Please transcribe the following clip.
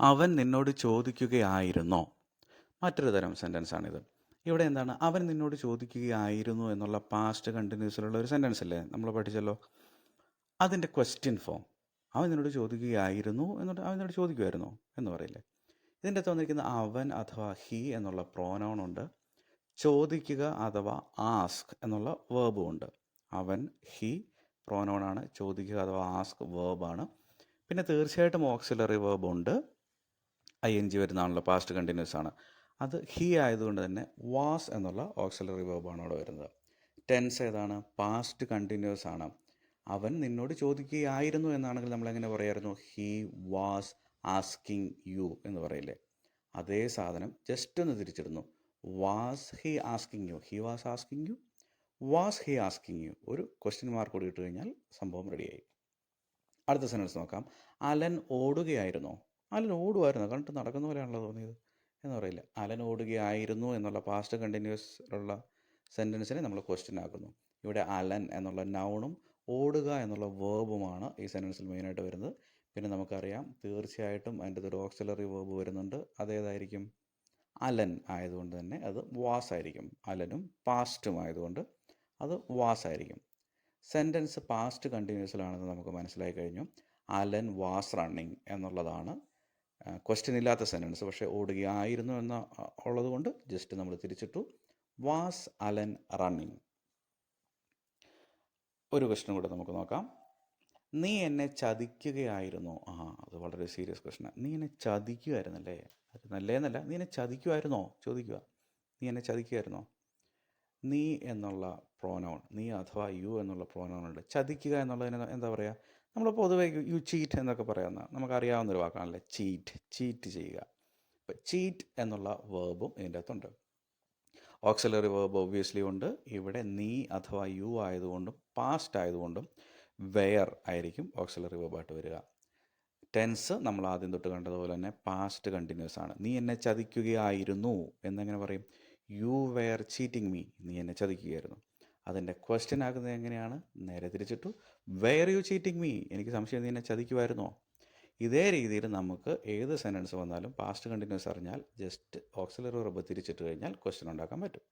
അവൻ നിന്നോട് ചോദിക്കുകയായിരുന്നോ? മറ്റൊരു തരം സെൻറ്റൻസാണിത്. ഇവിടെ എന്താണ്? അവൻ നിന്നോട് ചോദിക്കുകയായിരുന്നു എന്നുള്ള പാസ്റ്റ് കണ്ടിന്യൂസിലുള്ള ഒരു സെൻറ്റൻസ് അല്ലേ നമ്മൾ പഠിച്ചല്ലോ. അതിൻ്റെ ക്വസ്റ്റ്യൻ ഫോം. അവൻ നിന്നോട് ചോദിക്കുകയായിരുന്നു എന്നിട്ട് അവൻ നിന്നോട് ചോദിക്കുമായിരുന്നോ എന്ന് പറയില്ലേ. ഇതിൻ്റെ അകത്ത് വന്നിരിക്കുന്ന അവൻ അഥവാ ഹി എന്നുള്ള പ്രോനൗൺ ഉണ്ട്. ചോദിക്കുക അഥവാ ആസ്ക് എന്നുള്ള വേർബും ഉണ്ട്. അവൻ, ഹി പ്രോനൗണാണ്. ചോദിക്കുക അഥവാ ആസ്ക് വേർബാണ്. പിന്നെ തീർച്ചയായിട്ടും ഓക്സിലറി വേർബ് ഉണ്ട്. ING വരുന്നതാണല്ലോ, പാസ്റ്റ് കണ്ടിന്യൂസ് ആണ്. അത് ഹി ആയതുകൊണ്ട് തന്നെ വാസ് എന്നുള്ള ഓക്സിലറി വേർബാണ് അവിടെ വരുന്നത്. ടെൻസ് ഏതാണ്? പാസ്റ്റ് കണ്ടിന്യൂസ് ആണ്. അവൻ നിന്നോട് ചോദിക്കുകയായിരുന്നു എന്നാണെങ്കിൽ നമ്മൾ എങ്ങനെ പറയായിരുന്നു? ഹി വാസ് ആസ്കിങ് യു എന്ന് പറയില്ലേ. അതേ സാധനം ജസ്റ്റ് ഒന്ന് തിരിച്ചിടുന്നു. Was he asking you? He was asking you. Was he asking you? ഒരു ക്വസ്റ്റ്യൻ മാർക്ക് കൂടി ഇട്ട് കഴിഞ്ഞാൽ സംഭവം റെഡിയായി. അടുത്ത സെൻറ്റൻസ് നോക്കാം. അലൻ ഓടുകയായിരുന്നോ? അലൻ ഓടുമായിരുന്നോ? കണ്ടിട്ട് നടക്കുന്ന പോലെയാണല്ലോ തോന്നിയത് എന്ന് പറയില്ല. അലൻ ഓടുകയായിരുന്നു എന്നുള്ള പാസ്റ്റ് കണ്ടിന്യൂസ് ഉള്ള സെൻറ്റൻസിനെ നമ്മൾ ക്വസ്റ്റ്യൻ ആക്കുന്നു. ഇവിടെ അലൻ എന്നുള്ള നൗണും ഓടുക എന്നുള്ള വേർബുമാണ് ഈ സെൻറ്റൻസിൽ മെയിനായിട്ട് വരുന്നത്. പിന്നെ നമുക്കറിയാം തീർച്ചയായിട്ടും അതിൻ്റെ ഒരു ഓക്സിലറി വേർബ് വരുന്നുണ്ട്. അതേതായിരിക്കും? അലൻ ആയതുകൊണ്ട് തന്നെ അത് വാസ് ആയിരിക്കും. അലനും പാസ്റ്റും ആയതുകൊണ്ട് അത് വാസ് ആയിരിക്കും. സെൻറ്റൻസ് പാസ്റ്റ് കണ്ടിന്യൂസിലാണെന്ന് നമുക്ക് മനസ്സിലായി കഴിഞ്ഞു. അലൻ വാസ് റണ്ണിങ് എന്നുള്ളതാണ് ക്വസ്റ്റ്യൻ ഇല്ലാത്ത സെൻറ്റൻസ്. പക്ഷേ ഓടുകയായിരുന്നു എന്ന ഉള്ളത് കൊണ്ട് ജസ്റ്റ് നമ്മൾ തിരിച്ചിട്ടു. Was Alan running. ഒരു ക്വസ്റ്റ്യൻ കൂടെ നമുക്ക് നോക്കാം. നീ എന്നെ ചതിക്കുകയായിരുന്നോ? അത് വളരെ സീരിയസ് ക്വസ്റ്റ്യനാണ്. നീ എന്നെ ചതിക്കുമായിരുന്നല്ലേ? അത് നല്ലേന്നല്ല, നീ എന്നെ ചതിക്കുമായിരുന്നോ ചോദിക്കുക. നീ എന്നെ ചതിക്കുമായിരുന്നോ? നീ എന്നുള്ള പ്രോനൗൺ, നീ അഥവാ യു എന്നുള്ള പ്രോനൗൺ ഉണ്ട്. ചതിക്കുക എന്നുള്ളതിന് എന്താ പറയുക? നമ്മൾ പൊതുവെ യു ചീറ്റ് എന്നൊക്കെ പറയാവുന്ന നമുക്കറിയാവുന്നൊരു വാക്കാണല്ലേ ചീറ്റ് ചെയ്യുക. അപ്പോൾ ചീറ്റ് എന്നുള്ള വേർബും ഇതിൻ്റെ അകത്തുണ്ട്. ഓക്സിലറി വേർബ് ഒബ്വിയസ്ലി ഉണ്ട്. ഇവിടെ നീ അഥവാ യു ആയതുകൊണ്ടും പാസ്റ്റ് ആയതുകൊണ്ടും വെയർ ആയിരിക്കും ഓക്സിലറി വേർബായിട്ട് വരിക. ടെൻസ് നമ്മൾ ആദ്യം തൊട്ട് കണ്ടതുപോലെ തന്നെ പാസ്റ്റ് കണ്ടിന്യൂസ് ആണ്. നീ എന്നെ ചതിക്കുകയായിരുന്നു എന്നെങ്ങനെ പറയും? You were cheating me. നീ എന്നെ ചതിക്കുകയായിരുന്നു. അതിൻ്റെ ക്വസ്റ്റ്യൻ ആകുന്നത് എങ്ങനെയാണ്? നേരെ തിരിച്ചിട്ടു. Were you cheating me? എനിക്ക് സംശയം, നീ എന്നെ ചതിക്കുമായിരുന്നോ? ഇതേ രീതിയിൽ നമുക്ക് ഏത് സെൻറ്റൻസ് വന്നാലും പാസ്റ്റ് കണ്ടിന്യൂസ് അറിഞ്ഞാൽ ജസ്റ്റ് ഓക്സിലറി വെർബ് തിരിച്ചിട്ട് കഴിഞ്ഞാൽ ക്വസ്റ്റ്യൻ ഉണ്ടാക്കാൻ പറ്റും.